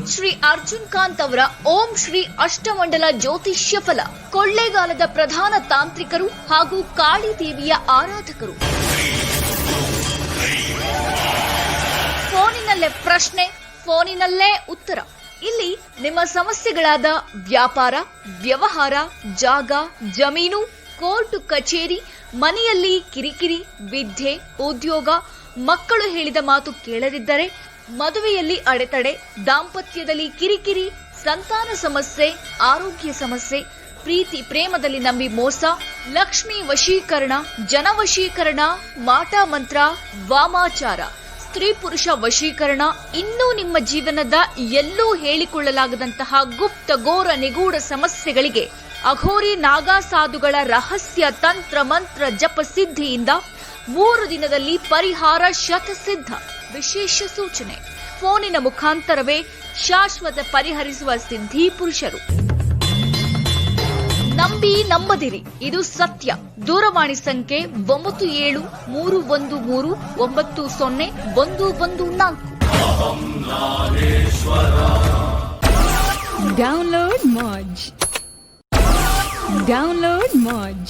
ಪಂಡಿತ್ ಶ್ರೀ ಅರ್ಜುನ್ ಕಾಂತ್ ಅವರ ಓಂ ಶ್ರೀ ಅಷ್ಟಮಂಡಲ ಜ್ಯೋತಿಷ್ಯ ಫಲ. ಕೊಳ್ಳೇಗಾಲದ ಪ್ರಧಾನ ತಾಂತ್ರಿಕರು ಹಾಗೂ ಕಾಳಿ ದೇವಿಯ ಆರಾಧಕರು. ಫೋನಿನಲ್ಲೇ ಪ್ರಶ್ನೆ, ಫೋನಿನಲ್ಲೇ ಉತ್ತರ. ಇಲ್ಲಿ ನಿಮ್ಮ ಸಮಸ್ಯೆಗಳಾದ ವ್ಯಾಪಾರ, ವ್ಯವಹಾರ, ಜಾಗ, ಜಮೀನು, ಕೋರ್ಟ್ ಕಚೇರಿ, ಮನೆಯಲ್ಲಿ ಕಿರಿಕಿರಿ, ವಿದ್ಯೆ, ಉದ್ಯೋಗ, ಮಕ್ಕಳು ಹೇಳಿದ ಮಾತು ಕೇಳದಿದ್ದರೆ, ಮದುವೆಯಲ್ಲಿ ಅಡೆತಡೆ, ದಾಂಪತ್ಯದಲ್ಲಿ ಕಿರಿಕಿರಿ, ಸಂತಾನ ಸಮಸ್ಯೆ, ಆರೋಗ್ಯ ಸಮಸ್ಯೆ, ಪ್ರೀತಿ ಪ್ರೇಮದಲ್ಲಿ ನಂಬಿ ಮೋಸ, ಲಕ್ಷ್ಮಿ ವಶೀಕರಣ, ಜನವಶೀಕರಣ, ಮಾಟ ಮಂತ್ರ, ವಾಮಾಚಾರ, ಸ್ತ್ರೀ ಪುರುಷ ವಶೀಕರಣ, ಇನ್ನೂ ನಿಮ್ಮ ಜೀವನದ ಎಲ್ಲೂ ಹೇಳಿಕೊಳ್ಳಲಾಗದಂತಹ ಗುಪ್ತ ಘೋರ ನಿಗೂಢ ಸಮಸ್ಯೆಗಳಿಗೆ ಅಘೋರಿ ನಾಗಾ ಸಾಧುಗಳ ರಹಸ್ಯ ತಂತ್ರ ಮಂತ್ರ ಜಪ ಸಿದ್ಧಿಯಿಂದ 3 ದಿನದಲ್ಲಿ ಪರಿಹಾರ ಶತಸಿದ್ಧ. ವಿಶೇಷ ಸೂಚನೆ: ಫೋನಿನ ಮುಖಾಂತರವೇ ಶಾಶ್ವತ ಪರಿಹರಿಸುವ ಸಿದ್ಧಿ ಪುರುಷರು. ನಂಬಿ ನಂಬದಿರಿ, ಇದು ಸತ್ಯ. ದೂರವಾಣಿ ಸಂಖ್ಯೆ 9713390114. Download Moj.